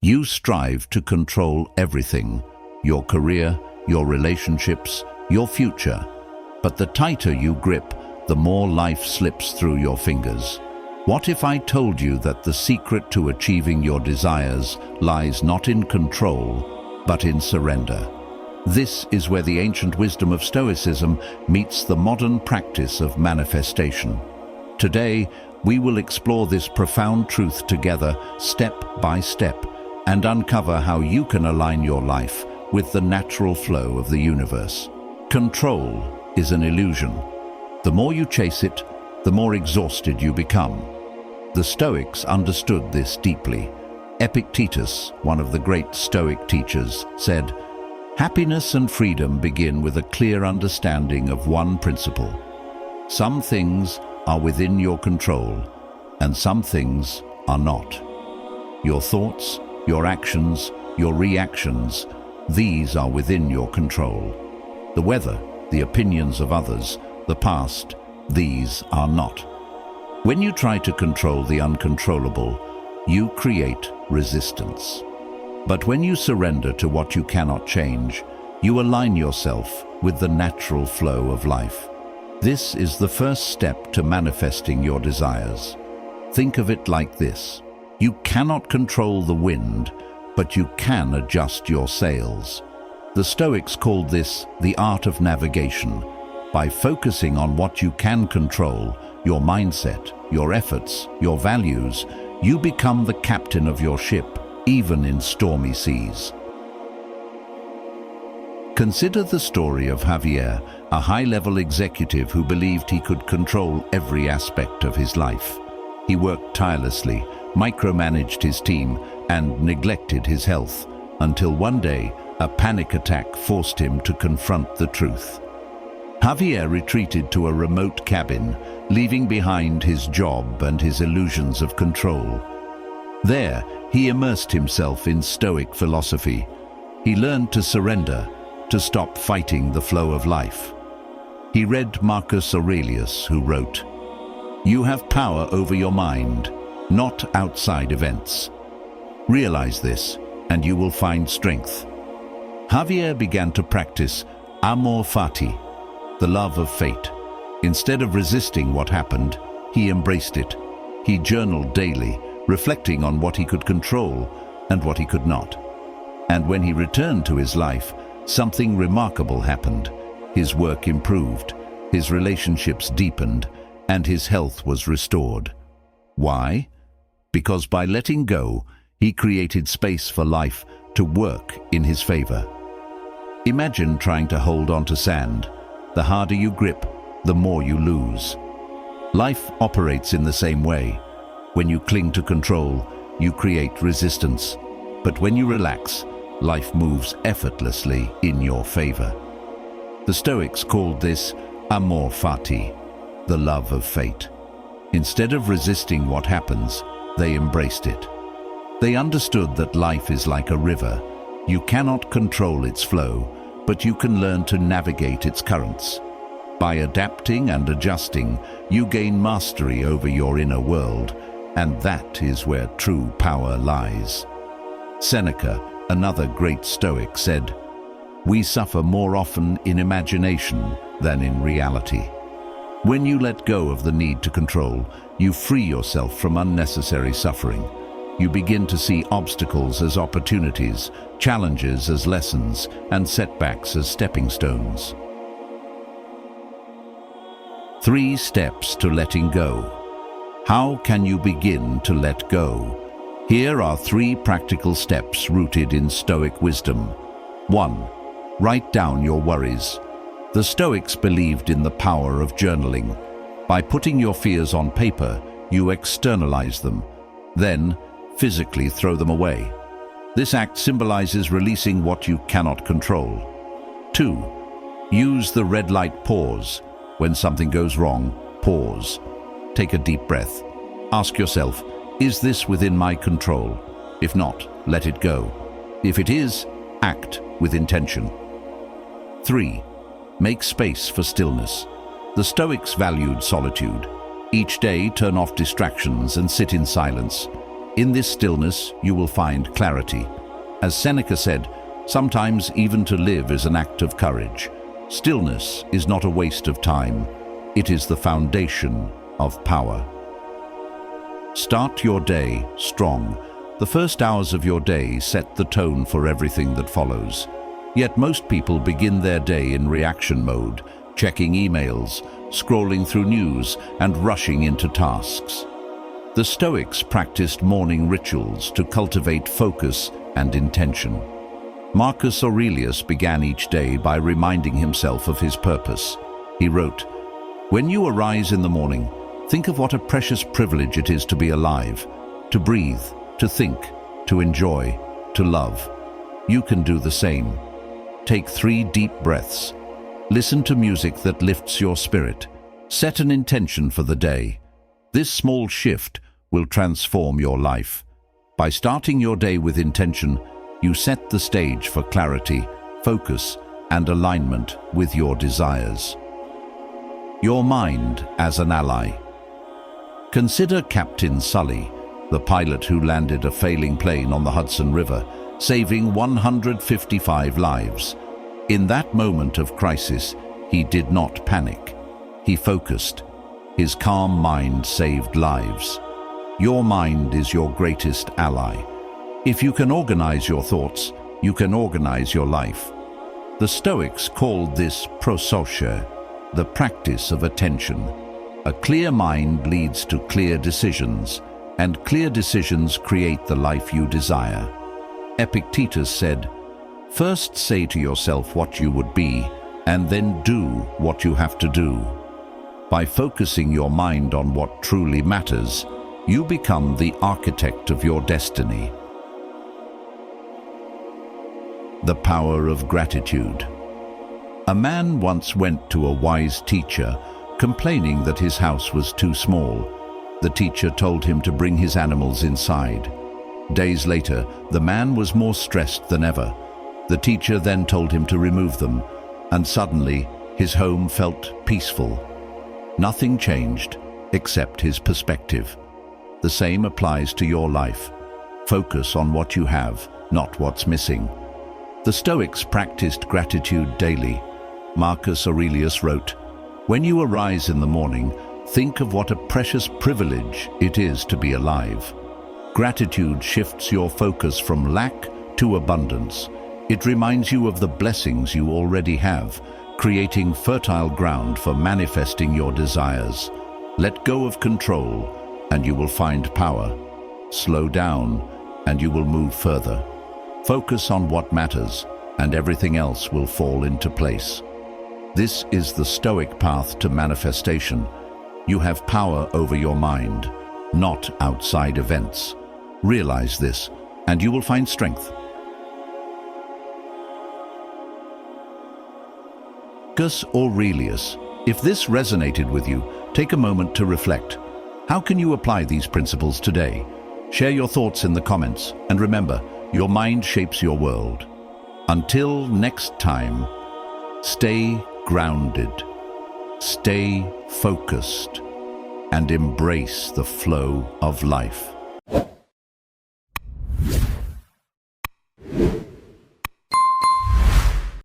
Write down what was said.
You strive to control everything, your career, your relationships, your future. But the tighter you grip, the more life slips through your fingers. What if I told you that the secret to achieving your desires lies not in control, but in surrender? This is where the ancient wisdom of Stoicism meets the modern practice of manifestation. Today, we will explore this profound truth together, step by step, and uncover how you can align your life with the natural flow of the universe. Control is an illusion. The more you chase it, the more exhausted you become. The Stoics understood this deeply. Epictetus, one of the great Stoic teachers, said, "Happiness and freedom begin with a clear understanding of one principle. Some things are within your control, and some things are not. Your thoughts, your actions, your reactions, these are within your control. The weather, the opinions of others, the past, these are not. When you try to control the uncontrollable, you create resistance. But when you surrender to what you cannot change, you align yourself with the natural flow of life. This is the first step to manifesting your desires. Think of it like this. You cannot control the wind, but you can adjust your sails. The Stoics called this the art of navigation. By focusing on what you can control, your mindset, your efforts, your values, you become the captain of your ship, even in stormy seas. Consider the story of Javier, a high-level executive who believed he could control every aspect of his life. He worked tirelessly, micromanaged his team, and neglected his health, until one day a panic attack forced him to confront the truth. Javier retreated to a remote cabin, leaving behind his job and his illusions of control. There, he immersed himself in Stoic philosophy. He learned to surrender, to stop fighting the flow of life. He read Marcus Aurelius, who wrote, "You have power over your mind, not outside events. Realize this, and you will find strength." Javier began to practice amor fati, the love of fate. Instead of resisting what happened, he embraced it. He journaled daily, reflecting on what he could control and what he could not. And when he returned to his life, something remarkable happened. His work improved, his relationships deepened, and his health was restored. Why? Because by letting go, he created space for life to work in his favor. Imagine trying to hold on to sand. The harder you grip, the more you lose. Life operates in the same way. When you cling to control, you create resistance. But when you relax, life moves effortlessly in your favor. The Stoics called this amor fati, the love of fate. Instead of resisting what happens, they embraced it. They understood that life is like a river. You cannot control its flow, but you can learn to navigate its currents. By adapting and adjusting, you gain mastery over your inner world, and that is where true power lies. Seneca, another great Stoic, said, "We suffer more often in imagination than in reality." When you let go of the need to control, you free yourself from unnecessary suffering. You begin to see obstacles as opportunities, challenges as lessons, and setbacks as stepping stones. 3 steps to letting go. How can you begin to let go? Here are 3 practical steps rooted in Stoic wisdom. 1. Write down your worries. The Stoics believed in the power of journaling. By putting your fears on paper, you externalize them. Then, physically throw them away. This act symbolizes releasing what you cannot control. 2. Use the red light pause. When something goes wrong, pause. Take a deep breath. Ask yourself, is this within my control? If not, let it go. If it is, act with intention. 3. Make space for stillness. The Stoics valued solitude. Each day, turn off distractions and sit in silence. In this stillness, you will find clarity. As Seneca said, sometimes even to live is an act of courage. Stillness is not a waste of time. It is the foundation of power. Start your day strong. The first hours of your day set the tone for everything that follows. Yet most people begin their day in reaction mode, checking emails, scrolling through news, and rushing into tasks. The Stoics practiced morning rituals to cultivate focus and intention. Marcus Aurelius began each day by reminding himself of his purpose. He wrote, "When you arise in the morning, think of what a precious privilege it is to be alive, to breathe, to think, to enjoy, to love. You can do the same. Take 3 deep breaths. Listen to music that lifts your spirit. Set an intention for the day. This small shift will transform your life. By starting your day with intention, you set the stage for clarity, focus, and alignment with your desires." Your mind as an ally. Consider Captain Sully, the pilot who landed a failing plane on the Hudson River, saving 155 lives. In that moment of crisis, he did not panic. He focused. His calm mind saved lives. Your mind is your greatest ally. If you can organize your thoughts, you can organize your life. The Stoics called this prosousia, the practice of attention. A clear mind leads to clear decisions, and clear decisions create the life you desire. Epictetus said, "First say to yourself what you would be, and then do what you have to do." By focusing your mind on what truly matters, you become the architect of your destiny. The power of gratitude. A man once went to a wise teacher, complaining that his house was too small. The teacher told him to bring his animals inside. Days later, the man was more stressed than ever. The teacher then told him to remove them, and suddenly his home felt peaceful. Nothing changed except his perspective. The same applies to your life. Focus on what you have, not what's missing. The Stoics practiced gratitude daily. Marcus Aurelius wrote, "When you arise in the morning, think of what a precious privilege it is to be alive." Gratitude shifts your focus from lack to abundance. It reminds you of the blessings you already have, creating fertile ground for manifesting your desires. Let go of control, and you will find power. Slow down, and you will move further. Focus on what matters, and everything else will fall into place. This is the Stoic path to manifestation. You have power over your mind, not outside events. Realize this, and you will find strength. Marcus Aurelius. If this resonated with you, take a moment to reflect. How can you apply these principles today? Share your thoughts in the comments, and remember, your mind shapes your world. Until next time, stay grounded, stay focused, and embrace the flow of life.